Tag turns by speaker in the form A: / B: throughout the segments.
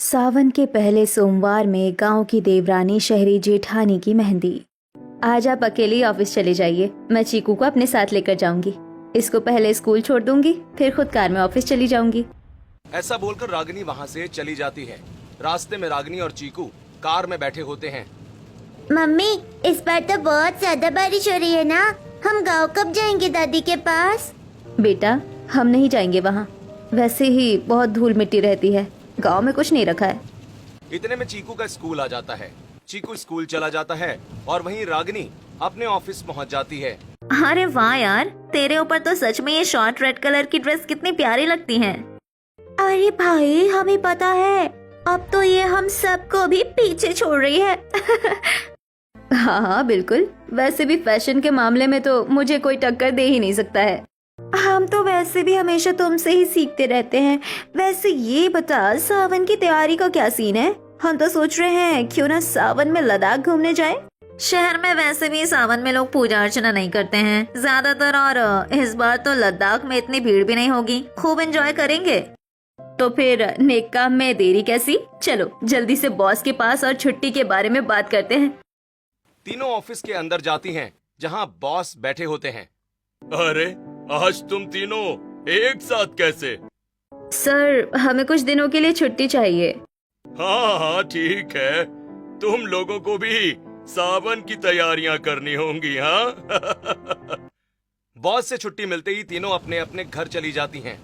A: सावन के पहले सोमवार में गांव की देवरानी शहरी जेठानी की मेहंदी। आज आप अकेले ऑफिस चले जाइए, मैं चीकू को अपने साथ लेकर जाऊंगी। इसको पहले स्कूल छोड़ दूंगी, फिर खुद कार में ऑफिस चली जाऊंगी।
B: ऐसा बोलकर रागिनी वहाँ से चली जाती है। रास्ते में रागिनी और चीकू कार में बैठे होते हैं।
C: मम्मी, इस बार तो बहुत ज्यादा बारिश हो रही है ना, हम गांव कब जाएंगे दादी के पास?
A: बेटा, हम नहीं जाएंगे वहाँ, वैसे ही बहुत धूल मिट्टी रहती है, गांव में कुछ नहीं रखा है।
B: इतने में चीकू का स्कूल आ जाता है। चीकू स्कूल चला जाता है और वहीं रागिनी अपने ऑफिस पहुंच जाती है।
D: अरे वाह यार, तेरे ऊपर तो सच में ये शॉर्ट रेड कलर की ड्रेस कितनी प्यारी लगती है।
C: अरे भाई, हमें पता है, अब तो ये हम सबको भी पीछे छोड़ रही है।
A: हाँ हाँ बिल्कुल, वैसे भी फैशन के मामले में तो मुझे कोई टक्कर दे ही नहीं सकता है।
C: हम तो वैसे भी हमेशा तुमसे ही सीखते रहते हैं। वैसे ये बता, सावन की तैयारी का क्या सीन है? हम तो सोच रहे हैं क्यों ना सावन में लद्दाख घूमने जाएं।
D: शहर में वैसे भी सावन में लोग पूजा अर्चना नहीं करते हैं ज्यादातर, और इस बार तो लद्दाख में इतनी भीड़ भी नहीं होगी, खूब एंजॉय करेंगे।
A: तो फिर नेक काम में देरी कैसी? चलो जल्दी से बॉस के पास और छुट्टी के बारे में बात करते हैं।
B: तीनों ऑफिस के अंदर जाती हैं, जहां बॉस बैठे होते हैं। अरे आज तुम तीनों एक साथ कैसे?
A: सर, हमें कुछ दिनों के लिए छुट्टी चाहिए।
B: हाँ हाँ ठीक है, तुम लोगों को भी सावन की तैयारियां करनी होंगी। हाँ बॉस से छुट्टी मिलते ही तीनों अपने अपने घर चली जाती हैं।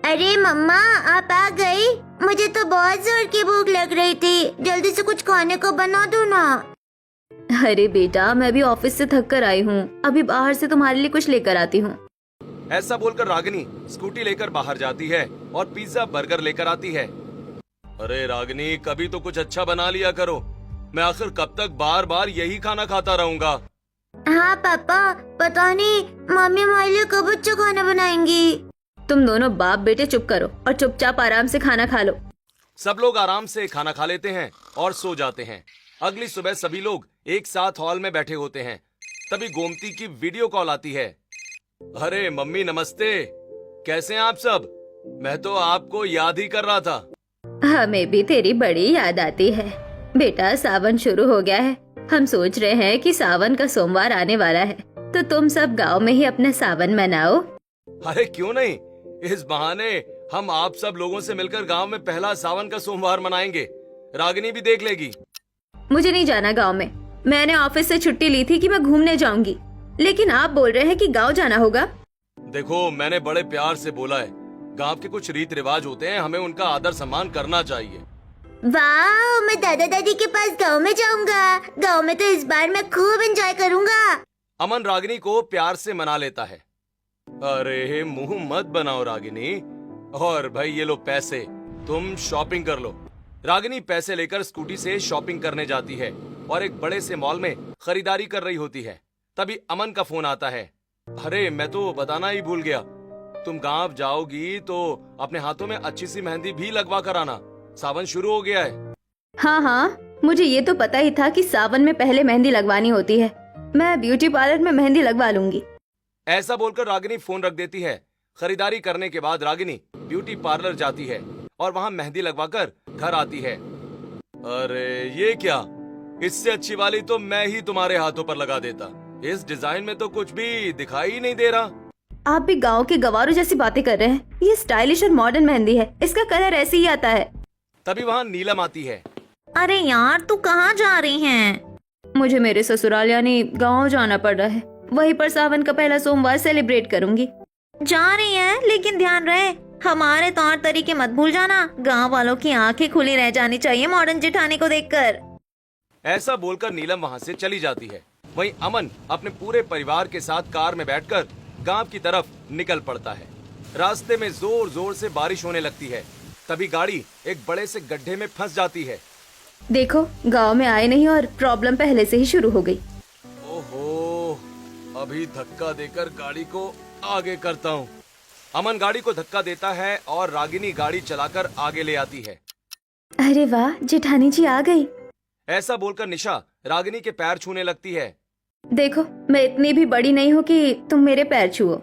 C: अरे मम्मा, आप आ गई? मुझे तो बहुत जोर की भूख लग रही थी, जल्दी से कुछ खाने को बना दो ना।
A: अरे बेटा, मैं भी ऑफिस से थक कर आई हूँ, अभी बाहर से तुम्हारे लिए कुछ लेकर आती हूँ।
B: ऐसा बोलकर रागिनी स्कूटी लेकर बाहर जाती है और पिज्जा बर्गर लेकर आती है। अरे रागिनी, कभी तो कुछ अच्छा बना लिया करो, मैं आखिर कब तक बार बार यही खाना खाता रहूंगा।
C: हाँ पापा, पता नहीं मम्मी हमारे लिए कब अच्छा खाना बनाएंगी।
A: तुम दोनों बाप बेटे चुप करो और चुपचाप आराम से खाना खा लो।
B: सब लोग आराम से खाना खा लेते हैं और सो जाते हैं। अगली सुबह सभी लोग एक साथ हॉल में बैठे होते हैं। तभी गोमती की वीडियो कॉल आती है। अरे मम्मी नमस्ते, कैसे हैं आप सब? मैं तो आपको याद ही कर रहा था।
A: हमें भी तेरी बड़ी याद आती है बेटा, सावन शुरू हो गया है, हम सोच रहे हैं कि सावन का सोमवार आने वाला है, तो तुम सब गांव में ही अपना सावन मनाओ।
B: अरे क्यों नहीं, इस बहाने हम आप सब लोगों से मिलकर गांव में पहला सावन का सोमवार मनाएंगे। रागिनी भी देख लेगी।
A: मुझे नहीं जाना गांव में, मैंने ऑफिस से छुट्टी ली थी कि मैं घूमने जाऊंगी, लेकिन आप बोल रहे हैं कि गांव जाना होगा।
B: देखो, मैंने बड़े प्यार से बोला है, गांव के कुछ रीत रिवाज होते हैं, हमें उनका आदर सम्मान करना चाहिए।
C: वाह, मैं दादा दादी के पास गांव में जाऊंगा। गांव में तो इस बार मैं खूब एंजॉय करूंगा।
B: अमन रागिनी को प्यार से मना लेता है। अरे मुंह मत बनाओ रागिनी, और भाई ये लो पैसे, तुम शॉपिंग कर लो। रागिनी पैसे लेकर स्कूटी से शॉपिंग करने जाती है और एक बड़े से मॉल में खरीदारी कर रही होती है। तभी अमन का फोन आता है। अरे मैं तो बताना ही भूल गया, तुम गांव जाओगी तो अपने हाथों में अच्छी सी मेहंदी भी लगवा कर आना, सावन शुरू हो गया है।
A: हाँ हाँ, मुझे ये तो पता ही था कि सावन में पहले मेहंदी लगवानी होती है, मैं ब्यूटी पार्लर में मेहंदी लगवा लूंगी।
B: ऐसा बोलकर रागिनी फोन रख देती है। खरीदारी करने के बाद रागिनी ब्यूटी पार्लर जाती है और वहाँ मेहंदी लगवाकर घर आती है। अरे ये क्या, इससे अच्छी वाली तो मैं ही तुम्हारे हाथों पर लगा देता, इस डिजाइन में तो कुछ भी दिखाई ही नहीं दे रहा।
A: आप भी गांव के गवारों जैसी बातें कर रहे हैं, ये स्टाइलिश और मॉडर्न मेहंदी है, इसका कलर ऐसे ही आता है।
B: तभी वहाँ नीलम आती है।
D: अरे यार, तू कहाँ जा रही है?
A: मुझे मेरे ससुराल यानी गांव जाना पड़ रहा है, वहीं पर सावन का पहला सोमवार सेलिब्रेट करूंगी।
D: जा रही है, लेकिन ध्यान रहे हमारे तौर तरीके मत भूल जाना, गांव वालों की आंखें खुली रह जानी चाहिए मॉडर्न जेठानी को देखकर।
B: ऐसा बोलकर नीलम वहाँ से चली जाती है। वहीं अमन अपने पूरे परिवार के साथ कार में बैठकर गांव की तरफ निकल पड़ता है। रास्ते में जोर जोर से बारिश होने लगती है। तभी गाड़ी एक बड़े से गड्ढे में फंस जाती है।
A: देखो, गांव में आए नहीं और प्रॉब्लम पहले से ही शुरू हो गई।
B: ओहो, अभी धक्का देकर गाड़ी को आगे करता हूँ। अमन गाड़ी को धक्का देता है और रागिनी गाड़ी चलाकर आगे ले आती है।
A: अरे वाह, जेठानी जी आ गई।
B: ऐसा बोलकर निशा रागिनी के पैर छूने लगती है।
A: देखो, मैं इतनी भी बड़ी नहीं हूँ कि तुम मेरे पैर छुओ।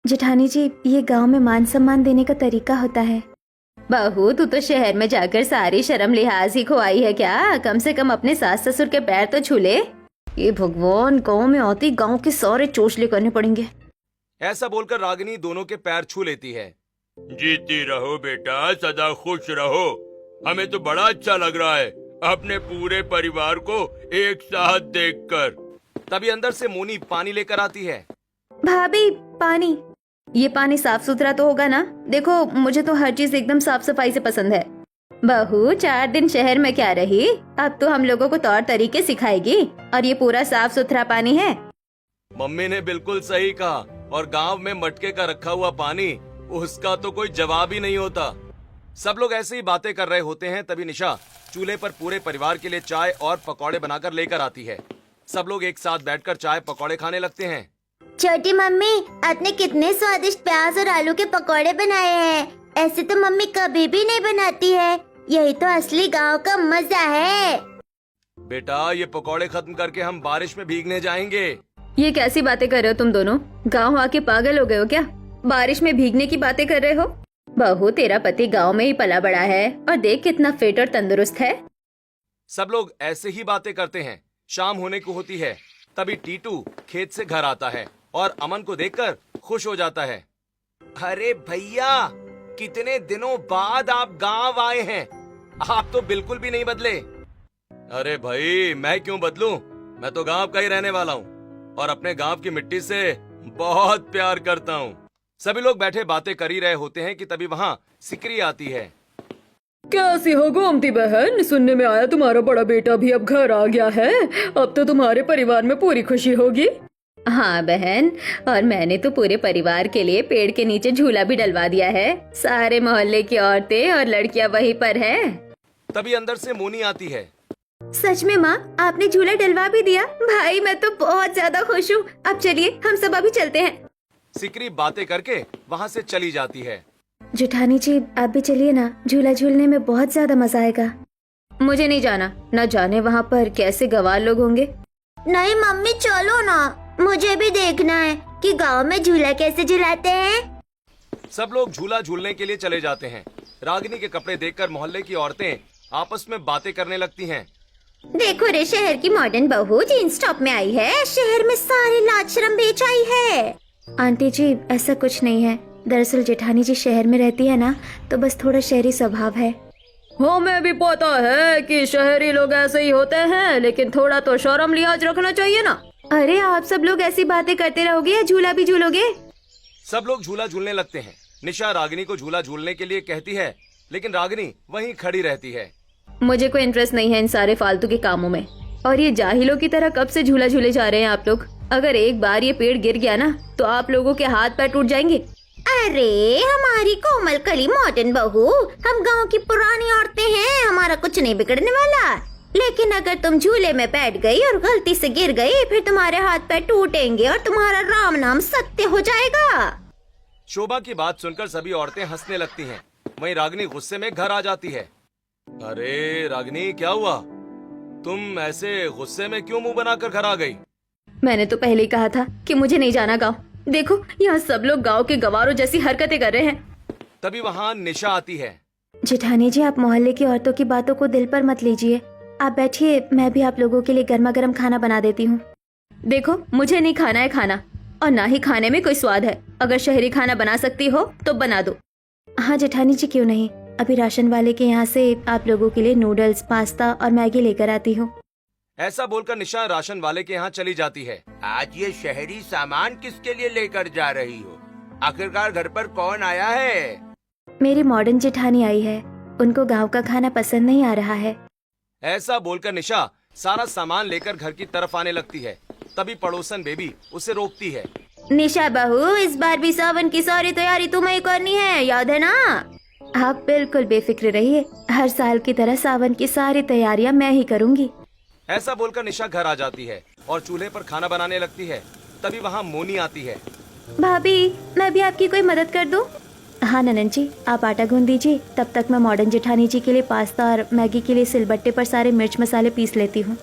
A: जेठानी जी, ये गांव में मान सम्मान देने का तरीका होता है। बहू तू तो शहर में जाकर सारी शर्म लिहाज ही खोई है क्या? कम से कम अपने सास ससुर के पैर तो छू ले। ये भगवान, गांव में आती गांव के सारे चोचले करने पड़ेंगे।
B: ऐसा बोलकर रागिनी दोनों के पैर छू लेती है।
E: जीती रहो बेटा, सदा खुश रहो। हमें तो बड़ा अच्छा लग रहा है अपने पूरे परिवार को एक साथ देखकर।
B: तभी अंदर से मोनी पानी लेकर आती है।
A: भाभी पानी, ये पानी साफ सुथरा तो होगा ना? देखो मुझे तो हर चीज एकदम साफ सफाई से पसंद है। बहू 4 दिन शहर में क्या रही, अब तो हम लोगों को तौर तरीके सिखाएगी। और ये पूरा साफ सुथरा पानी है।
B: मम्मी ने बिल्कुल सही कहा। और गांव में मटके का रखा हुआ पानी, उसका तो कोई जवाब ही नहीं होता। सब लोग ऐसे ही बातें कर रहे होते हैं, तभी निशा चूल्हे पर पूरे परिवार के लिए चाय और पकौड़े बनाकर लेकर आती है। सब लोग एक साथ बैठकर चाय पकौड़े खाने लगते हैं।
C: छोटी मम्मी, आपने कितने स्वादिष्ट प्याज और आलू के पकौड़े बनाए हैं। ऐसे तो मम्मी कभी भी नहीं बनाती है। यही तो असली गांव का मजा है।
B: बेटा ये पकौड़े खत्म करके हम बारिश में भीगने जाएंगे।
A: ये कैसी बातें कर रहे हो तुम दोनों? गांव आके पागल हो गए हो क्या? बारिश में भीगने की बातें कर रहे हो? बहू तेरा पति गांव में ही पला बड़ा है और देख कितना फिट और तंदुरुस्त है।
B: सब लोग ऐसे ही बातें करते हैं। शाम होने को होती है। तभी टीटू खेत से घर आता है और अमन को देखकर खुश हो जाता है। अरे भैया, कितने दिनों बाद आप गांव आए हैं। आप तो बिल्कुल भी नहीं बदले। अरे भाई, मैं क्यों बदलूं? मैं तो गांव का ही रहने वाला हूँ और अपने गांव की मिट्टी से बहुत प्यार करता हूँ। सभी लोग बैठे बातें कर ही रहे होते हैं कि तभी वहाँ सिकरी आती है।
A: कैसी हो गोमती बहन? सुनने में आया तुम्हारा बड़ा बेटा भी अब घर आ गया है। अब तो तुम्हारे परिवार में पूरी खुशी होगी। हाँ बहन, और मैंने तो पूरे परिवार के लिए पेड़ के नीचे झूला भी डलवा दिया है। सारे मोहल्ले की औरतें और लड़कियां वहीं पर हैं।
B: तभी अंदर से मोनी आती है।
C: सच में माँ, आपने झूला डलवा भी दिया? भाई मैं तो बहुत ज्यादा खुश हूँ। अब चलिए हम सब अभी चलते हैं।
B: सिकरी बातें करके वहाँ से चली जाती है।
A: जेठानी जी आप भी चलिए ना, झूला झूलने में बहुत ज्यादा मजा आएगा। मुझे नहीं जाना, न जाने वहाँ पर कैसे गवार लोग होंगे।
C: नहीं मम्मी चलो ना, मुझे भी देखना है कि गांव में झूला कैसे झुलाते हैं।
B: सब लोग झूला झूलने के लिए चले जाते हैं। रागिनी के कपड़े देखकर मोहल्ले की औरतें आपस में बातें करने लगती हैं।
C: देखो रे, शहर की मॉडर्न बहू जींस टॉप में आई है। शहर में सारी लाज शर्म बेच आई है।
A: आंटी जी ऐसा कुछ नहीं है। दरअसल जेठानी जी शहर में रहती है ना, तो बस थोड़ा शहरी स्वभाव है। हमें भी पता है कि शहरी लोग ऐसे ही होते हैं, लेकिन थोड़ा तो शर्म लिहाज रखना चाहिए ना।
C: अरे आप सब लोग ऐसी बातें करते रहोगे या झूला भी झूलोगे?
B: सब लोग झूला झूलने लगते हैं। निशा रागिनी को झूला झूलने के लिए कहती है, लेकिन रागिनी वहीं खड़ी रहती है।
A: मुझे कोई इंटरेस्ट नहीं है इन सारे फालतू के कामों में। और ये जाहिलों की तरह कब से झूला झूले जा रहे हैं आप लोग? अगर एक बार ये पेड़ गिर गया ना, तो आप लोगों के हाथ पैर टूट जाएंगे।
C: अरे हमारी कोमल कली मॉडर्न बहू, हम गांव की पुरानी औरतें हैं, हमारा कुछ नहीं बिगड़ने वाला। लेकिन अगर तुम झूले में बैठ गई और गलती से गिर गई, फिर तुम्हारे हाथ पैर टूटेंगे और तुम्हारा राम नाम सत्य हो जाएगा।
B: शोभा की बात सुनकर सभी औरतें हंसने लगती हैं। वहीं रागिनी गुस्से में घर आ जाती है। अरे रागिनी, क्या हुआ? तुम ऐसे गुस्से में क्यों मुंह बनाकर घर आ गई?
A: मैंने तो पहले ही कहा था कि मुझे नहीं जाना गाँव। देखो यहाँ सब लोग गाँव के गवारों जैसी हरकतें कर रहे हैं।
B: तभी वहाँ निशा आती है।
A: जेठानी जी आप मोहल्ले की औरतों की बातों को दिल पर मत लीजिए। आप बैठिए, मैं भी आप लोगों के लिए गर्मा गर्म खाना बना देती हूँ। देखो मुझे नहीं खाना है खाना, और ना ही खाने में कोई स्वाद है। अगर शहरी खाना बना सकती हो तो बना दो। हाँ जेठानी जी क्यों नहीं, अभी राशन वाले के यहाँ से आप लोगों के लिए नूडल्स, पास्ता और मैगी लेकर आती हूँ।
B: ऐसा बोलकर निशा राशन वाले के यहाँ चली जाती है।
E: आज ये शहरी सामान किसके लिए लेकर जा रही हो? आखिरकार घर पर कौन आया है?
A: मेरी मॉडर्न जेठानी आई है, उनको गाँव का खाना पसंद नहीं आ रहा है।
B: ऐसा बोलकर निशा सारा सामान लेकर घर की तरफ आने लगती है। तभी पड़ोसन बेबी उसे रोकती है।
C: निशा बहू, इस बार भी सावन की सारी तैयारी तुम्हें ही करनी है, याद है ना?
A: आप बिल्कुल बेफिक्र रहिए, हर साल की तरह सावन की सारी तैयारियां मैं ही करूंगी।
B: ऐसा बोलकर निशा घर आ जाती है और चूल्हे पर खाना बनाने लगती है। तभी वहाँ मोनी आती है।
A: भाभी मैं भी आपकी कोई मदद कर दूं? हाँ ननन जी, आप आटा गूंद दीजिए, तब तक मैं मॉडर्न जेठानी जी के लिए पास्ता और मैगी के लिए सिलबट्टे पर सारे मिर्च मसाले पीस लेती हूँ।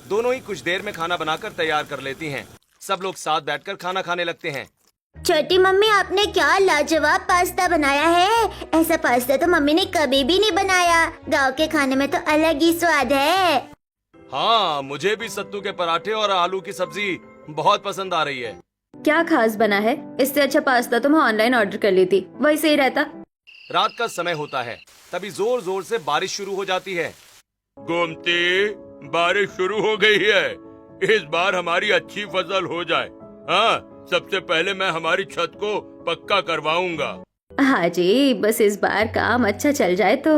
B: दोनों ही कुछ देर में खाना बनाकर तैयार कर लेती हैं। सब लोग साथ बैठकर खाना खाने लगते हैं।
C: छोटी मम्मी, आपने क्या लाजवाब पास्ता बनाया है। ऐसा पास्ता तो मम्मी ने कभी भी नहीं बनाया। गांव के खाने में तो अलग ही स्वाद है।
B: हाँ, मुझे भी सत्तू के पराठे और आलू की सब्जी बहुत पसंद आ रही है।
A: क्या खास बना है? इससे अच्छा पास्ता तो मैं ऑनलाइन ऑर्डर कर लेती, वही सही रहता।
B: रात का समय होता है, तभी जोर जोर से बारिश शुरू हो जाती है।
E: गोमती, बारिश शुरू हो गई है। इस बार हमारी अच्छी फसल हो जाए। हाँ, सबसे पहले मैं हमारी छत को पक्का करवाऊंगा।
A: हाँ जी, बस इस बार काम अच्छा चल जाए तो।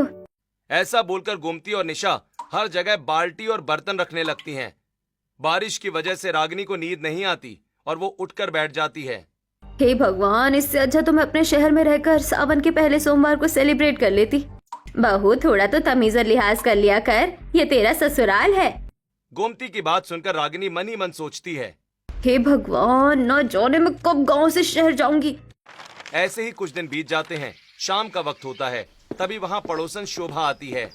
B: ऐसा बोलकर गोमती और निशा हर जगह बाल्टी और बर्तन रखने लगती हैं। बारिश की वजह से रागिनी को नींद नहीं आती और वो उठकर बैठ जाती है।
A: हे भगवान, इससे अच्छा तो मैं अपने शहर में रहकर सावन के पहले सोमवार को सेलिब्रेट कर लेती। बहू, थोड़ा तो तमीज और लिहाज कर लिया कर, ये तेरा ससुराल है।
B: गोमती की बात सुनकर रागिनी मन ही मन सोचती है,
A: हे भगवान, न जाने मैं कब गांव से शहर जाऊंगी।
B: ऐसे ही कुछ दिन बीत जाते हैं। शाम का वक्त होता है, तभी वहाँ पड़ोसन शोभा आती है।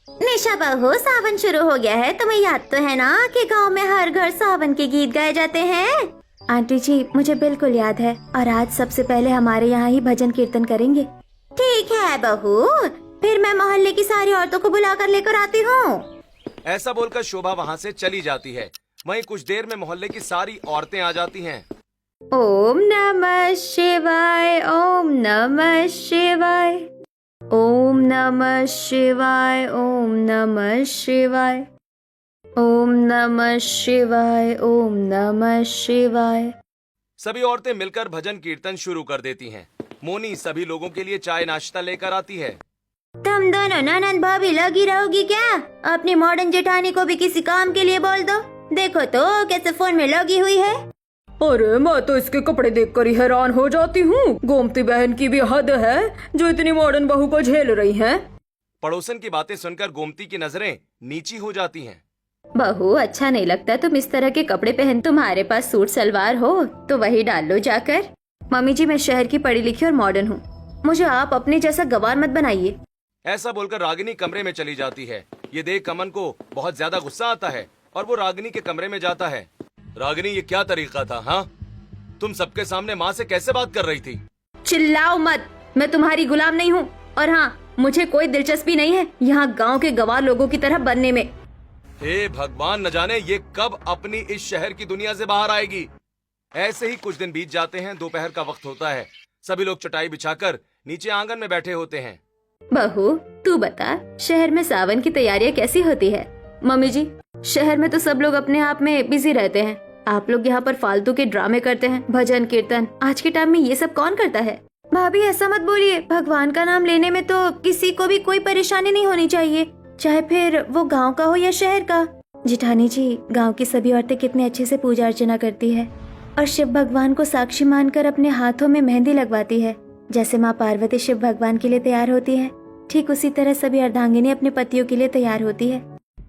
C: निशा बहू, सावन शुरू हो गया है। तुम्हें याद तो है ना कि गांव में हर घर सावन के गीत गाए जाते हैं।
A: आंटी जी, मुझे बिल्कुल याद है, और आज सबसे पहले हमारे यहाँ ही भजन कीर्तन करेंगे।
C: ठीक है बहू, फिर मैं मोहल्ले की सारी औरतों को बुला कर लेकर आती हूँ।
B: ऐसा बोलकर शोभा वहाँ से चली जाती है। वहीं कुछ देर में मोहल्ले की सारी औरतें आ जाती हैं।
A: ओम नमः शिवाय, ओम नमः शिवाय, ओम नमः शिवाय, ओम नमः शिवाय, ओम नमः शिवाय, ओम नमः शिवाय।
B: सभी औरतें मिलकर भजन कीर्तन शुरू कर देती हैं। मोनी सभी लोगों के लिए चाय नाश्ता लेकर आती है।
C: तुम दोनों ननद भाभी लगी रहोगी क्या? अपनी मॉडर्न जेठानी को भी किसी काम के लिए बोल दो। देखो तो कैसे फोन में लगी हुई है।
A: अरे, मैं तो इसके कपड़े देखकर ही हैरान हो जाती हूँ। गोमती बहन की भी हद है, जो इतनी मॉडर्न बहू को झेल रही हैं।
B: पड़ोसन की बातें सुनकर गोमती की नजरें नीची हो जाती हैं।
A: बहू, अच्छा नहीं लगता तुम इस तरह के कपड़े पहन। तुम्हारे पास सूट सलवार हो तो वही डाल लो जाकर। मम्मी जी, मैं शहर की पढ़ी लिखी और मॉडर्न हूँ, मुझे आप अपने जैसा गवार मत बनाइए।
B: ऐसा बोलकर रागिनी कमरे में चली जाती है। ये देख अमन को बहुत ज्यादा गुस्सा आता है और वो रागिनी के कमरे में जाता है। रागिनी, ये क्या तरीका था? हाँ, तुम सबके सामने माँ से कैसे बात कर रही थी?
A: चिल्लाओ मत, मैं तुम्हारी गुलाम नहीं हूँ, और हाँ, मुझे कोई दिलचस्पी नहीं है यहाँ गांव के गवार लोगों की तरह बनने में।
B: हे भगवान, न जाने ये कब अपनी इस शहर की दुनिया से बाहर आएगी। ऐसे ही कुछ दिन बीत जाते हैं। दोपहर का वक्त होता है। सभी लोग चटाई बिछाकर नीचे आंगन में बैठे होते हैं।
A: बहू, तू बता, शहर में सावन की तैयारियां कैसी होती है? मम्मी जी, शहर में तो सब लोग अपने आप में बिजी रहते हैं। आप लोग यहाँ पर फालतू के ड्रामे करते हैं, भजन कीर्तन। आज के टाइम में ये सब कौन करता है? भाभी, ऐसा मत बोलिए। भगवान का नाम लेने में तो किसी को भी कोई परेशानी नहीं होनी चाहिए, चाहे फिर वो गांव का हो या शहर का। जेठानी जी, गांव की सभी औरतें कितने अच्छे से पूजा अर्चना करती है और शिव भगवान को साक्षी मानकर अपने हाथों में मेहंदी लगवाती है। जैसे माँ पार्वती शिव भगवान के लिए तैयार होती है, ठीक उसी तरह सभी अर्धांगिनी अपने पतियों के लिए तैयार होती है।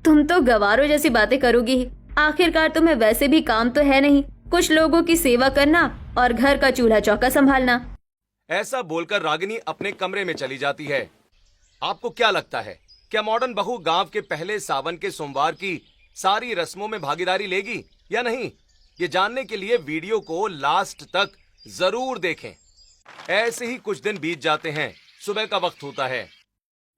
A: तुम तो गवारों जैसी बातें करोगी ही। आखिरकार तुम्हें वैसे भी काम तो है नहीं, कुछ लोगों की सेवा करना और घर का चूल्हा चौका संभालना।
B: ऐसा बोलकर रागिनी अपने कमरे में चली जाती है। आपको क्या लगता है, क्या मॉडर्न बहू गांव के पहले सावन के सोमवार की सारी रस्मों में भागीदारी लेगी या नहीं? ये जानने के लिए वीडियो को लास्ट तक जरूर देखें। ऐसे ही कुछ दिन बीत जाते हैं। सुबह का वक्त होता है।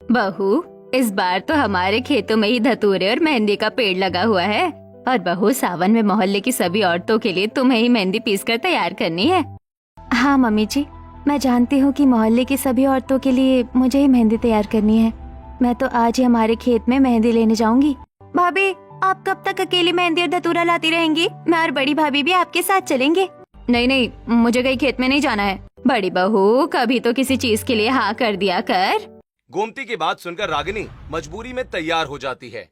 A: बहू, इस बार तो हमारे खेतों में ही धतूरे और मेहंदी का पेड़ लगा हुआ है, और बहू, सावन में मोहल्ले की सभी औरतों के लिए तुम्हें ही मेहंदी पीसकर तैयार करनी है। हाँ मम्मी जी, मैं जानती हूँ कि मोहल्ले की सभी औरतों के लिए मुझे ही मेहंदी तैयार करनी है। मैं तो आज ही हमारे खेत में मेहंदी लेने जाऊंगी। भाभी, आप कब तक अकेली मेहंदी और धतूरा लाती रहेंगी? मैं और बड़ी भाभी भी आपके साथ चलेंगे। नहीं नहीं, मुझे कहीं खेत में नहीं जाना है। बड़ी बहू, कभी तो किसी चीज के लिए हाँ कर दिया कर।
B: गोमती की बात सुनकर रागिनी मजबूरी में तैयार हो जाती है।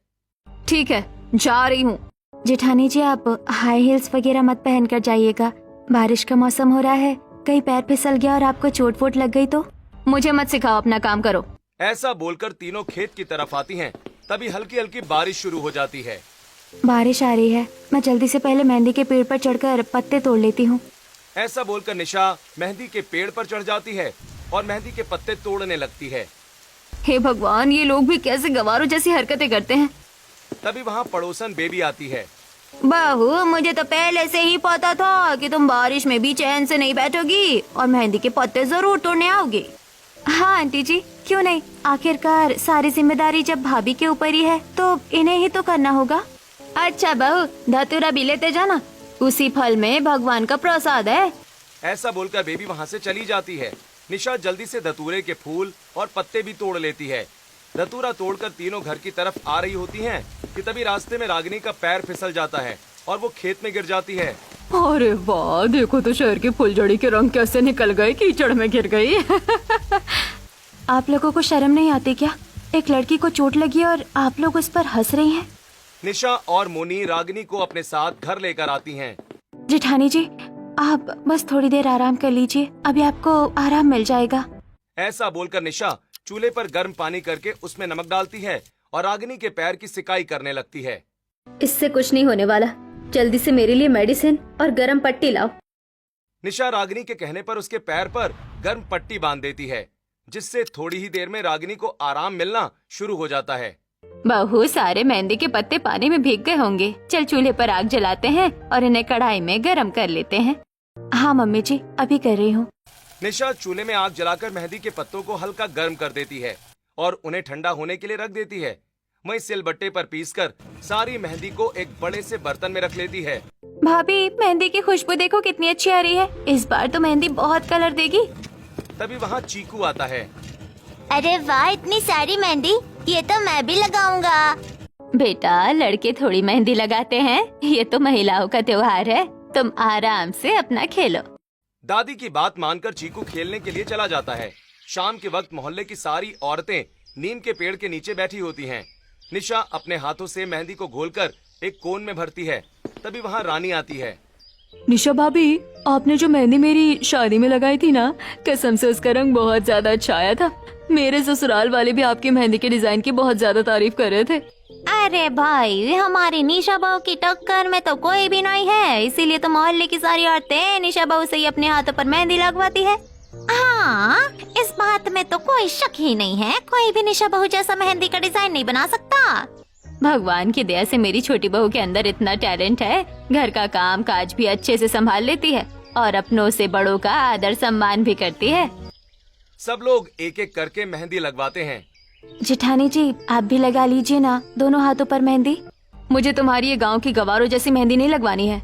A: ठीक है, जा रही हूँ। जेठानी जी, आप हाई हील्स वगैरह मत पहन कर जाइएगा, बारिश का मौसम हो रहा है, कहीं पैर फिसल गया और आपको चोट वोट लग गई तो। मुझे मत सिखाओ, अपना काम करो।
B: ऐसा बोलकर तीनों खेत की तरफ आती हैं। तभी हल्की हल्की बारिश शुरू हो जाती है।
A: बारिश आ रही है, मैं जल्दी से पहले मेहंदी के पेड़ पर चढ़कर पत्ते तोड़ लेती हूँ।
B: ऐसा बोलकर निशा मेहंदी के पेड़ पर चढ़ जाती है और मेहंदी के पत्ते तोड़ने लगती है।
A: हे भगवान, ये लोग भी कैसे गवारों जैसी हरकतें करते हैं।
B: तभी वहाँ पड़ोसन बेबी आती है
C: बहू, मुझे तो पहले से ही पता था कि तुम बारिश में भी चैन से नहीं बैठोगी और मेहंदी के पत्ते जरूर तोड़ने आओगी।
A: हाँ आंटी जी, क्यों नहीं, आखिरकार सारी जिम्मेदारी जब भाभी के ऊपर ही है तो इन्हें ही तो करना होगा। अच्छा बहू, धतूरा भी लेते जाना, उसी फल में भगवान का प्रसाद है।
B: ऐसा बोलकर बेबी वहाँ से चली जाती है। निशा जल्दी से धतूरे के फूल और पत्ते भी तोड़ लेती है। धतूरा तोड़कर तीनों घर की तरफ आ रही होती हैं कि तभी रास्ते में रागिनी का पैर फिसल जाता है और वो खेत में गिर जाती है।
A: अरे वाह, देखो तो शहर की फुलझड़ी के रंग कैसे निकल गए, कीचड़ में गिर गई। आप लोगों को शर्म नहीं आती क्या? एक लड़की को चोट लगी और आप लोग उस पर हंस रही हैं।
B: निशा और मोनी रागिनी को अपने साथ घर लेकर आती हैं।
A: जेठानी जी, आप बस थोड़ी देर आराम कर लीजिए, अभी आपको आराम मिल जाएगा।
B: ऐसा बोलकर निशा चूल्हे पर गर्म पानी करके उसमें नमक डालती है और रागिनी के पैर की सिकाई करने लगती है।
A: इससे कुछ नहीं होने वाला, जल्दी से मेरे लिए मेडिसिन और गर्म पट्टी लाओ।
B: निशा रागिनी के कहने पर उसके पैर पर गर्म पट्टी बांध देती है, जिससे थोड़ी ही देर में रागिनी को आराम मिलना शुरू हो जाता है।
A: बहू, सारे मेहंदी के पत्ते पानी में भीग गए होंगे, चल चूल्हे पर आग जलाते हैं और इन्हें कढ़ाई में गरम कर लेते हैं। हाँ मम्मी जी, अभी कर रही हूँ।
B: निशा चूल्हे में आग जलाकर मेहंदी के पत्तों को हल्का गर्म कर देती है और उन्हें ठंडा होने के लिए रख देती है। वहीं सिलबट्टे पर पीसकर सारी मेहंदी को एक बड़े से बर्तन में रख लेती है।
A: भाभी, मेहंदी की खुशबू देखो कितनी अच्छी आ रही है, इस बार तो मेहंदी बहुत कलर देगी।
B: तभी वहाँ चीकू आता है।
C: अरे वाह, इतनी सारी मेहंदी, ये तो मैं भी लगाऊंगा।
A: बेटा, लड़के थोड़ी मेहंदी लगाते हैं, ये तो महिलाओं का त्योहार है, तुम आराम से अपना खेलो।
B: दादी की बात मानकर चीकू खेलने के लिए चला जाता है। शाम के वक्त मोहल्ले की सारी औरतें नीम के पेड़ के नीचे बैठी होती हैं। निशा अपने हाथों से मेहंदी को घोलकर एक कोन में भरती है। तभी वहाँ रानी आती है।
A: निशा भाभी, आपने जो मेहंदी मेरी शादी में लगाई थी ना, कसम से उसका रंग बहुत ज्यादा अच्छा आया था। मेरे ससुराल वाले भी आपकी मेहंदी के डिजाइन की बहुत ज्यादा तारीफ कर रहे थे।
C: अरे भाई, हमारी निशा बहू की टक्कर में तो कोई भी नहीं है, इसीलिए तो मोहल्ले की सारी औरतें निशा बहू से ही अपने हाथों पर मेहंदी लगवाती है। हाँ, इस बात में तो कोई शक ही नहीं है, कोई भी निशा बहू जैसा मेहंदी का डिजाइन नहीं बना सकता।
A: भगवान की दया से मेरी छोटी बहू के अंदर इतना टैलेंट है, घर का काम काज भी अच्छे से संभाल लेती है और अपनों से बड़ों का आदर सम्मान भी करती है।
B: सब लोग एक एक करके मेहंदी लगवाते हैं।
A: जेठानी जी, आप भी लगा लीजिए ना दोनों हाथों पर मेहंदी। मुझे तुम्हारी ये गांव की गवारों जैसी मेहंदी नहीं लगवानी है,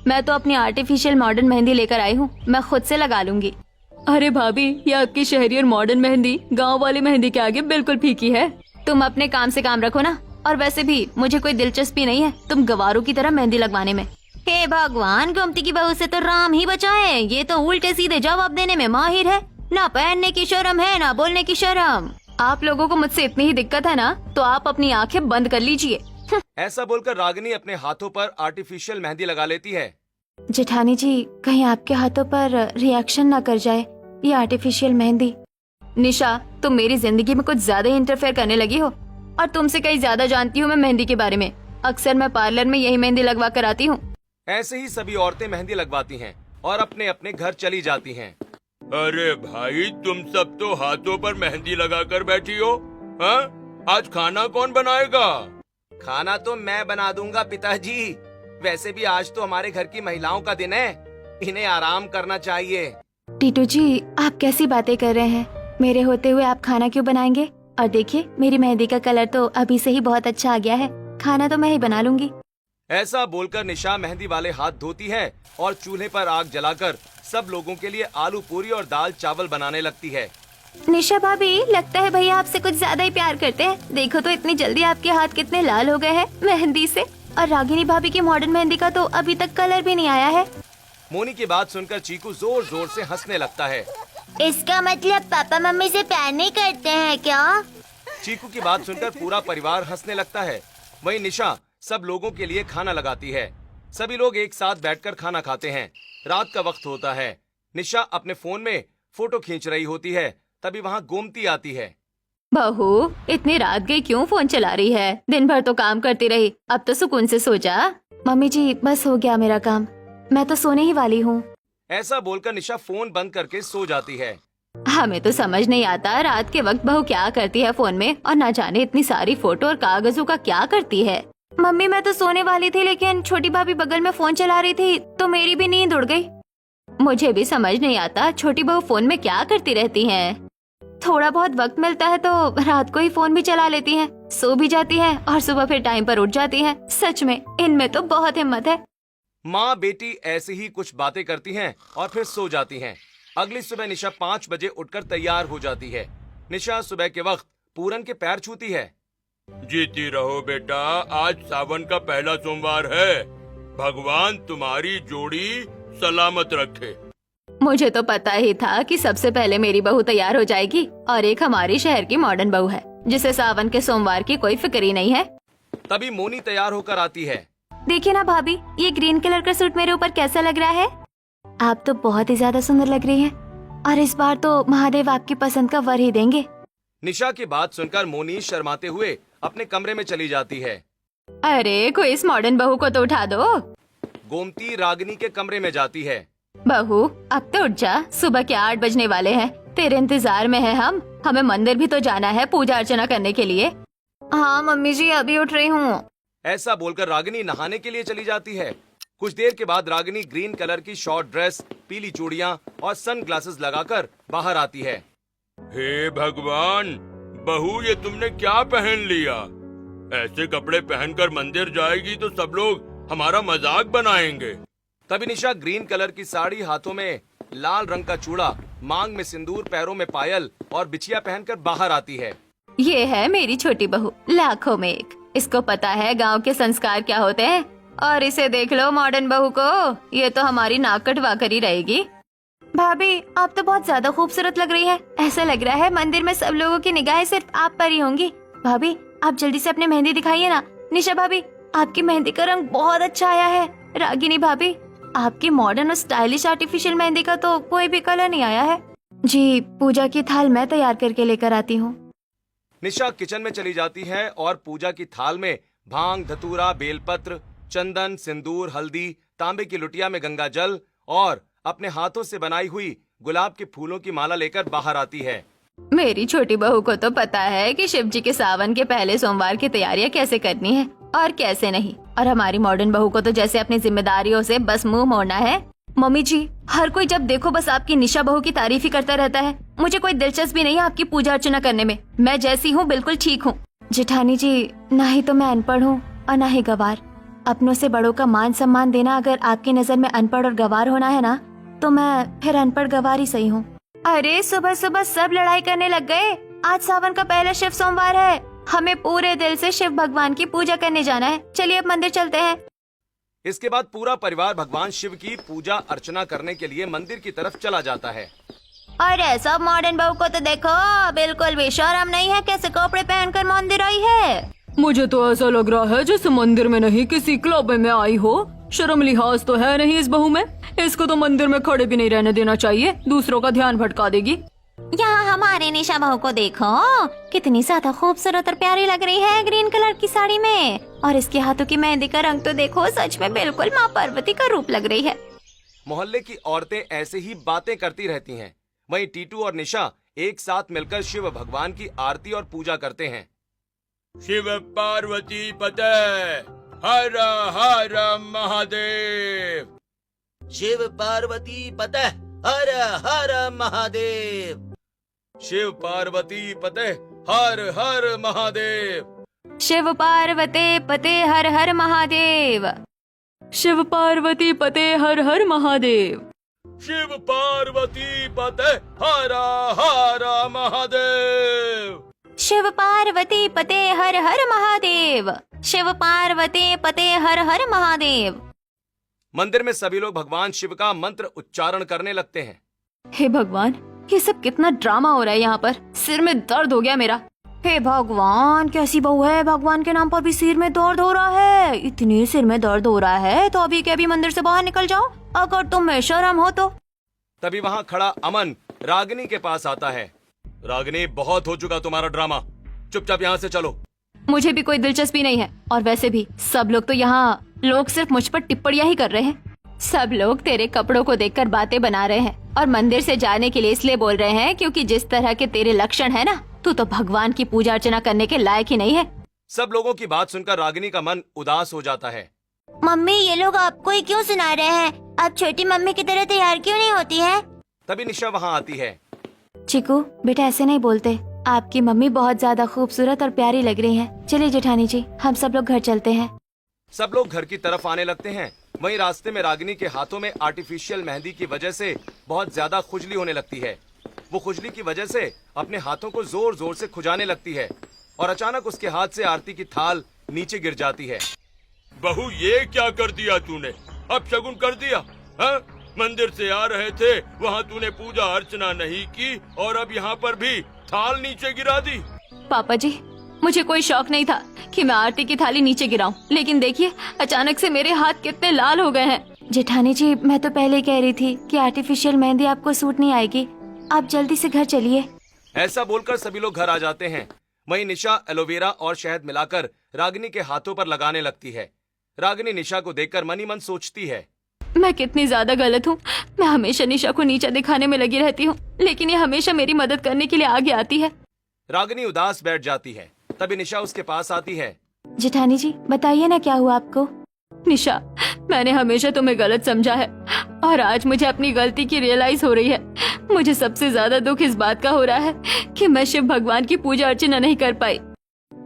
A: मैं तो अपनी आर्टिफिशियल मॉडर्न मेहंदी लेकर आई हूँ, मैं खुद से लगा लूंगी। अरे भाभी, ये आपकी शहरी और मॉडर्न मेहंदी गांव वाली मेहंदी के आगे बिल्कुल फीकी है। तुम अपने काम से काम रखो ना, और वैसे भी मुझे कोई दिलचस्पी नहीं है तुम गवारों की तरह मेहंदी लगवाने में।
C: हे भगवान, गोमती की बहू से तो राम ही बचाए, ये तो उल्टे सीधे जवाब देने में माहिर है, ना पहनने की शर्म है ना बोलने की शर्म।
A: आप लोगों को मुझसे इतनी ही दिक्कत है ना, तो आप अपनी आंखें बंद कर लीजिए।
B: ऐसा बोलकर रागिनी अपने हाथों पर आर्टिफिशियल मेहंदी लगा लेती है।
A: जेठानी जी, कहीं आपके हाथों पर रिएक्शन ना कर जाए ये आर्टिफिशियल मेहंदी। निशा, तुम मेरी जिंदगी में कुछ ज्यादा ही इंटरफेयर करने लगी हो, और तुमसे कहीं ज्यादा जानती हूँ मैं मेहंदी के बारे में। अक्सर मैं पार्लर में यही मेहंदी लगवा कर आती हूँ।
B: ऐसे ही सभी औरतें मेहंदी लगवाती हैं और अपने अपने घर चली जाती हैं।
E: अरे भाई, तुम सब तो हाथों पर मेहंदी लगाकर बैठी हो। हाँ? आज खाना कौन बनाएगा?
B: खाना तो मैं बना दूंगा पिताजी। वैसे भी आज तो हमारे घर की महिलाओं का दिन है, इन्हें आराम करना चाहिए।
A: टीटू जी, आप कैसी बातें कर रहे हैं, मेरे होते हुए आप खाना क्यों बनाएंगे? और देखिए, मेरी मेहंदी का कलर तो अभी से ही बहुत अच्छा आ गया है, खाना तो मैं ही बना लूंगी।
B: ऐसा बोलकर निशा मेहंदी वाले हाथ धोती है और चूल्हे पर आग जलाकर सब लोगों के लिए आलू पूरी और दाल चावल बनाने लगती है।
A: निशा भाभी, लगता है भैया आपसे कुछ ज्यादा ही प्यार करते हैं, देखो तो इतनी जल्दी आपके हाथ कितने लाल हो गए हैं मेहंदी से। और रागिनी भाभी की मॉडर्न मेहंदी का तो अभी तक कलर भी नहीं आया है।
B: मोनी की बात सुनकर चीकू जोर जोर से हंसने लगता है।
C: इसका मतलब पापा मम्मी से प्यार नहीं करते हैं क्या?
B: चीकू की बात सुनकर पूरा परिवार हंसने लगता है। वहीं निशा सब लोगों के लिए खाना लगाती है। सभी लोग एक साथ बैठकर खाना खाते हैं। रात का वक्त होता है। निशा अपने फोन में फोटो खींच रही होती है। तभी वहाँ गोमती आती है।
A: बहू, इतनी रात गई क्यों फोन चला रही है? दिन भर तो काम करती रही, अब तो सुकून से सो जा। मम्मी जी, बस हो गया मेरा काम, मैं तो सोने ही वाली हूँ।
B: ऐसा बोलकर निशा फोन बंद करके सो जाती है।
A: हमें तो समझ नहीं आता रात के वक्त बहू क्या करती है फोन में, और ना जाने इतनी सारी फोटो और कागजों का क्या करती है। मम्मी मैं तो सोने वाली थी, लेकिन छोटी भाभी बगल में फोन चला रही थी तो मेरी भी नींद उड़ गई। मुझे भी समझ नहीं आता छोटी बहू फोन में क्या करती रहती हैं। थोड़ा बहुत वक्त मिलता है तो रात को ही फोन भी चला लेती हैं, सो भी जाती हैं और सुबह फिर टाइम पर उठ जाती हैं। सच में इनमें तो बहुत हिम्मत है।
B: माँ बेटी ऐसी ही कुछ बातें करती हैं और फिर सो जाती हैं। अगली सुबह निशा 5 बजे उठकर तैयार हो जाती है। निशा सुबह के वक्त पूरन के पैर छूती है।
E: जीती रहो बेटा, आज सावन का पहला सोमवार है। भगवान तुम्हारी जोड़ी सलामत रखे।
A: मुझे तो पता ही था कि सबसे पहले मेरी बहू तैयार हो जाएगी, और एक हमारी शहर की मॉडर्न बहू है जिसे सावन के सोमवार की कोई फिक्र ही नहीं है।
B: तभी मोनी तैयार होकर आती है।
A: देखिए ना भाभी, ये ग्रीन कलर का सूट मेरे ऊपर कैसा लग रहा है? आप तो बहुत ही ज्यादा सुंदर लग रही हैं, और इस बार तो महादेव आपकी पसंद का वर ही देंगे।
B: निशा की बात सुनकर मोनी शर्माते हुए अपने कमरे में चली जाती है।
A: अरे कोई इस मॉडर्न बहू को तो उठा दो।
B: गोमती रागिनी के कमरे में जाती है।
A: बहू अब तो उठ जा, सुबह के 8 बजने वाले हैं, तेरे इंतजार में है हम। हमें मंदिर भी तो जाना है पूजा अर्चना करने के लिए। हाँ मम्मी जी, अभी उठ रही हूँ।
B: ऐसा बोलकर रागिनी नहाने के लिए चली जाती है। कुछ देर के बाद रागिनी ग्रीन कलर की शॉर्ट ड्रेस, पीली चूड़ियाँ और सन ग्लासेस लगाकर बाहर आती है।
E: हे भगवान, बहू ये तुमने क्या पहन लिया? ऐसे कपड़े पहनकर मंदिर जाएगी तो सब लोग हमारा मजाक बनाएंगे।
B: तभी निशा ग्रीन कलर की साड़ी, हाथों में लाल रंग का चूड़ा, मांग में सिंदूर, पैरों में पायल और बिछिया पहनकर बाहर आती है।
A: ये है मेरी छोटी बहू, लाखों में एक। इसको पता है गांव के संस्कार क्या होते हैं, और इसे देख लो मॉडर्न बहू को, ये तो हमारी नाक कटवा कर ही रहेगी। भाभी आप तो बहुत ज्यादा खूबसूरत लग रही है। ऐसा लग रहा है मंदिर में सब लोगों की निगाहें सिर्फ आप पर ही होंगी। भाभी आप जल्दी से अपने मेहंदी दिखाइए ना। निशा भाभी आपकी मेहंदी का रंग बहुत अच्छा आया है। रागिनी भाभी आपकी मॉडर्न और स्टाइलिश आर्टिफिशियल मेहंदी का तो कोई भी कलर नहीं आया है। जी पूजा की थाल मैं तैयार करके लेकर आती हूँ।
B: निशा किचन में चली जाती है और पूजा की थाल में भांग, धतूरा, बेलपत्र, चंदन, सिंदूर, हल्दी, तांबे की लुटिया में गंगा जल और अपने हाथों से बनाई हुई गुलाब के फूलों की माला लेकर बाहर आती है।
A: मेरी छोटी बहू को तो पता है कि शिव जी के सावन के पहले सोमवार की तैयारियां कैसे करनी है और कैसे नहीं, और हमारी मॉडर्न बहू को तो जैसे अपनी जिम्मेदारियों से बस मुंह मोड़ना है। मम्मी जी हर कोई जब देखो बस आपकी निशा बहू की तारीफ ही करता रहता है। मुझे कोई दिलचस्पी नहीं है आपकी पूजा अर्चना करने में। मैं जैसी हूँ बिल्कुल ठीक हूँ। जेठानी जी ना ही तो मैं अनपढ़ हूँ और ना ही गवार। अपनों से बड़ों का मान सम्मान देना अगर आपकी नजर में अनपढ़ और गवार होना है ना, तो मैं फिर अनपढ़ गवार ही सही हूँ। अरे सुबह सुबह सब लड़ाई करने लग गए। आज सावन का पहला शिव सोमवार है, हमें पूरे दिल से शिव भगवान की पूजा करने जाना है। चलिए अब मंदिर चलते हैं।
B: इसके बाद पूरा परिवार भगवान शिव की पूजा अर्चना करने के लिए मंदिर की तरफ चला जाता है।
C: अरे सब मॉडर्न बहू को तो देखो, बिल्कुल भी शर्म नहीं है, कैसे कपड़े पहनकर मंदिर आई है।
F: मुझे तो ऐसा लग रहा है जैसे मंदिर में नहीं किसी क्लब में आई हो। शर्म लिहाज तो है नहीं इस बहू में। इसको तो मंदिर में खड़े भी नहीं रहने देना चाहिए, दूसरों का ध्यान भटका देगी।
C: यहाँ हमारे निशा बहू को देखो, कितनी ज्यादा खूबसूरत और प्यारी लग रही है ग्रीन कलर की साड़ी में, और इसके हाथों की मेहंदी का रंग तो देखो, सच में बिल्कुल माँ पार्वती का रूप लग रही है।
B: मोहल्ले की औरतें ऐसे ही बातें करती रहती हैं। वहीं टीटू और निशा एक साथ मिलकर शिव भगवान की आरती और पूजा करते हैं।
E: शिव पार्वती पते, हर हर महादेव।
G: शिव पार्वती पते, हर हर महादेव।
B: शिव पार्वती पते, हर हर महादेव।
A: शिव पार्वती पते हर हर महादेव।
F: शिव पार्वती पते हर हर महादेव।
E: शिव पार्वती पते, हर हर महादेव।
C: शिव पार्वती पते हर हर महादेव। शिव पार्वती पते हर हर महादेव।
B: मंदिर में सभी लोग भगवान शिव का मंत्र उच्चारण करने लगते हैं।
A: हे भगवान, ये सब कितना ड्रामा हो रहा है यहाँ पर। सिर में दर्द हो गया मेरा। हे भगवान, कैसी बहू है, भगवान के नाम पर भी सिर में दर्द हो रहा है। इतनी सिर में दर्द हो रहा है तो अभी के अभी मंदिर से बाहर निकल जाओ, अगर तुम्हें शर्म हो तो।
B: तभी वहाँ खड़ा अमन रागिनी के पास आता है। रागिनी, बहुत हो चुका तुम्हारा ड्रामा, चुपचाप यहाँ से चलो।
A: मुझे भी कोई दिलचस्पी नहीं है, और वैसे भी सब लोग तो यहाँ लोग सिर्फ मुझ पर टिप्पणियां ही कर रहे हैं। सब लोग तेरे कपड़ों को देखकर बातें बना रहे हैं, और मंदिर से जाने के लिए इसलिए बोल रहे हैं क्योंकि जिस तरह के तेरे लक्षण है ना, तू तो भगवान की पूजा अर्चना करने के लायक ही नहीं है।
B: सब लोगों की बात सुनकर रागिनी का मन उदास हो जाता है।
C: मम्मी, ये लोग आपको ही क्यों सुना रहे हैं? आप छोटी मम्मी की तरह तैयार क्यों नहीं होती है?
B: तभी निशा वहाँ आती है।
A: चिकू बेटा ऐसे नहीं बोलते, आपकी मम्मी बहुत ज्यादा खूबसूरत और प्यारी लग रही हैं। चलिए जेठानी जी, हम सब लोग घर चलते हैं।
B: सब लोग घर की तरफ आने लगते हैं। वहीं रास्ते में रागिनी के हाथों में आर्टिफिशियल मेहंदी की वजह से बहुत ज्यादा खुजली होने लगती है। वो खुजली की वजह से अपने हाथों को जोर जोर से खुजाने लगती है और अचानक उसके हाथ से आरती की थाल नीचे गिर जाती है।
E: बहू, ये क्या कर दिया तूने? अब शगुन कर दिया? हाँ? मंदिर से आ रहे थे, वहाँ तूने पूजा अर्चना नहीं की और अब यहाँ पर भी थाल नीचे गिरा दी।
F: पापा जी, मुझे कोई शौक नहीं था कि मैं आरती की थाली नीचे गिराऊं, लेकिन देखिए अचानक से मेरे हाथ कितने लाल हो गए हैं।
A: जेठानी जी, मैं तो पहले ही कह रही थी कि आर्टिफिशियल मेहंदी आपको सूट नहीं आएगी। आप जल्दी से घर चलिए।
B: ऐसा बोलकर सभी लोग घर आ जाते हैं। वहीं निशा एलोवेरा और शहद मिलाकर रागिनी के हाथों पर लगाने लगती है। रागिनी निशा को देखकर मन ही मन सोचती है,
F: मैं कितनी ज्यादा गलत हूँ। मैं हमेशा निशा को नीचा दिखाने में लगी रहती हूँ, लेकिन ये हमेशा मेरी मदद करने के लिए आगे आती है।
B: रागिनी उदास बैठ जाती है। तभी निशा उसके पास आती है।
A: जेठानी जी बताइए ना, क्या हुआ आपको?
F: निशा, मैंने हमेशा तुम्हें गलत समझा है और आज मुझे अपनी गलती की रियलाइज हो रही है। मुझे सबसे ज्यादा दुख इस बात का हो रहा है कि मैं शिव भगवान की पूजा अर्चना नहीं कर पाई।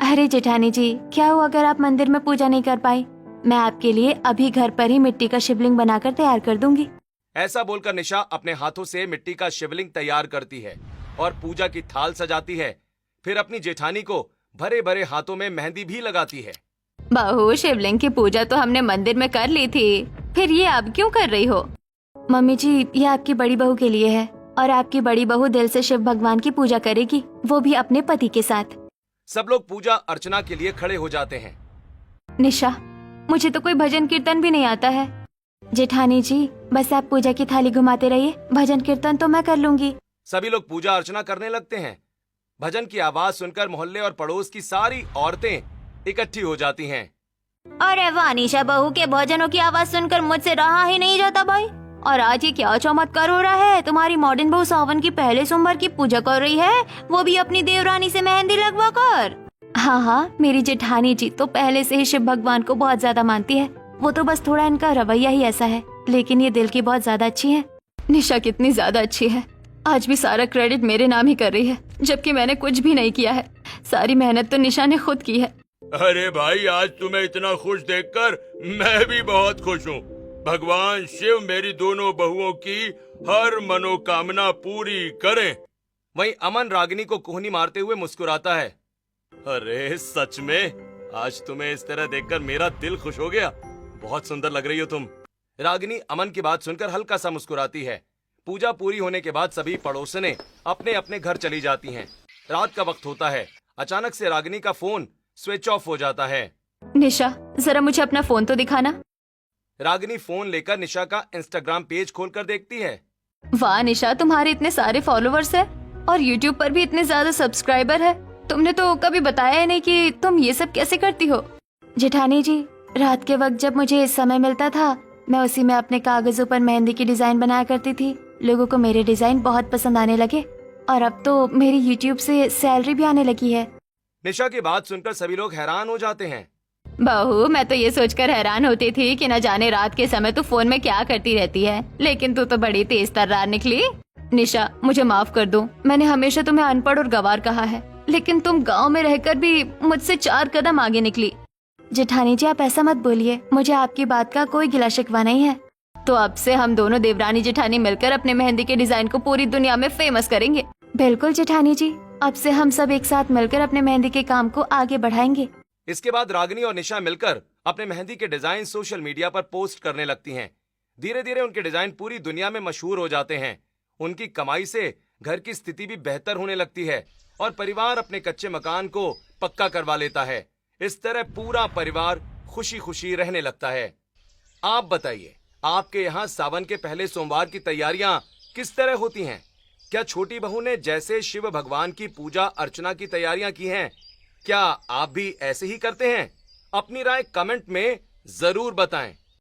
A: अरे जेठानी जी, क्या हुआ अगर आप मंदिर में पूजा नहीं कर पाई? मैं आपके लिए अभी घर पर ही मिट्टी का शिवलिंग बनाकर तैयार कर दूंगी।
B: ऐसा बोलकर निशा अपने हाथों से मिट्टी का शिवलिंग तैयार करती है और पूजा की थाल सजाती है। फिर अपनी जेठानी को भरे भरे हाथों में मेहंदी भी लगाती है।
F: बहू, शिवलिंग की पूजा तो हमने मंदिर में कर ली थी, फिर ये अब क्यों कर रही हो?
A: मम्मी जी, ये आपकी बड़ी बहू के लिए है और आपकी बड़ी बहू दिल से शिव भगवान की पूजा करेगी, वो भी अपने पति के साथ।
B: सब लोग पूजा अर्चना के लिए खड़े हो जाते हैं।
A: निशा, मुझे तो कोई भजन कीर्तन भी नहीं आता है। जेठानी जी, बस आप पूजा की थाली घुमाते रहिए, भजन कीर्तन तो मैं कर लूंगी।
B: सभी लोग पूजा अर्चना करने लगते हैं। भजन की आवाज सुनकर मोहल्ले और पड़ोस की सारी औरतें इकट्ठी हो जाती हैं।
C: अरे वाह निशा, बहू के भजनों की आवाज सुनकर मुझसे रहा ही नहीं जाता भाई।
A: और आज ये क्या चमत्कार हो रहा है? तुम्हारी मॉडर्न बहू सावन की पहले सोमवार की पूजा कर रही है, वो भी अपनी देवरानी से मेहंदी लगवा कर। हाँ, मेरी जेठानी जी तो पहले से ही शिव भगवान को बहुत ज्यादा मानती है। वो तो बस थोड़ा इनका रवैया ही ऐसा है, लेकिन ये दिल की बहुत ज्यादा अच्छी है।
F: निशा कितनी ज्यादा अच्छी है, आज भी सारा क्रेडिट मेरे नाम ही कर रही है, जबकि मैंने कुछ भी नहीं किया है। सारी मेहनत तो निशा ने खुद की है।
E: अरे भाई, आज तुम्हें इतना खुश देखकर मैं भी बहुत खुश हूँ। भगवान शिव मेरी दोनों बहुओं की हर मनोकामना पूरी करें।
B: वहीं अमन रागिनी को कोहनी मारते हुए मुस्कुराता है। अरे सच में, आज तुम्हें इस तरह देखकर मेरा दिल खुश हो गया। बहुत सुंदर लग रही हो तुम। रागिनी अमन की बात सुनकर हल्का सा मुस्कुराती है। पूजा पूरी होने के बाद सभी पड़ोसने अपने अपने घर चली जाती हैं। रात का वक्त होता है। अचानक से रागिनी का फोन स्विच ऑफ हो जाता है।
F: निशा, जरा मुझे अपना फोन तो दिखाना।
B: रागिनी फोन लेकर निशा का इंस्टाग्राम पेज खोलकर देखती है।
F: वाह निशा, तुम्हारे इतने सारे फॉलोवर्स है और यूट्यूब पर भी इतने ज्यादा सब्सक्राइबर है। तुमने तो कभी बताया ही नहीं कि तुम ये सब कैसे करती हो।
A: जेठानी जी, रात के वक्त जब मुझे समय मिलता था, मैं उसी में अपने कागजों पर मेहंदी की डिजाइन बनाया करती थी। लोगों को मेरे डिजाइन बहुत पसंद आने लगे और अब तो मेरी यूट्यूब से सैलरी भी आने लगी है।
B: निशा की बात सुनकर सभी लोग हैरान हो जाते हैं।
F: बहू, मैं तो ये सोचकर हैरान होती थी कि न जाने रात के समय तू फोन में क्या करती रहती है, लेकिन तू तो बड़ी तेज तर्रार निकली। निशा, मुझे माफ कर दो, मैंने हमेशा तुम्हें अनपढ़ और गंवार कहा है, लेकिन तुम गांव में रहकर भी मुझसे 4 कदम आगे निकली।
A: जेठानी जी, आप ऐसा मत बोलिए, मुझे आपकी बात का कोई गिला शिकवा नहीं है।
F: तो अब से हम दोनों देवरानी जेठानी मिलकर अपने मेहंदी के डिजाइन को पूरी दुनिया में फेमस करेंगे।
A: बिल्कुल जेठानी जी, अब से हम सब एक साथ मिलकर अपने मेहंदी के काम को आगे बढ़ाएंगे।
B: इसके बाद रागिनी और निशा मिलकर अपने मेहंदी के डिजाइन सोशल मीडिया पर पोस्ट करने लगती हैं। धीरे धीरे उनके डिजाइन पूरी दुनिया में मशहूर हो जाते हैं। उनकी कमाई से घर की स्थिति भी बेहतर होने लगती है और परिवार अपने कच्चे मकान को पक्का करवा लेता है। इस तरह पूरा परिवार खुशी खुशी रहने लगता है। आप बताइए, आपके यहाँ सावन के पहले सोमवार की तैयारियां किस तरह होती हैं? क्या छोटी बहू ने जैसे शिव भगवान की पूजा अर्चना की तैयारियां की हैं, क्या आप भी ऐसे ही करते हैं? अपनी राय कमेंट में जरूर बताएं।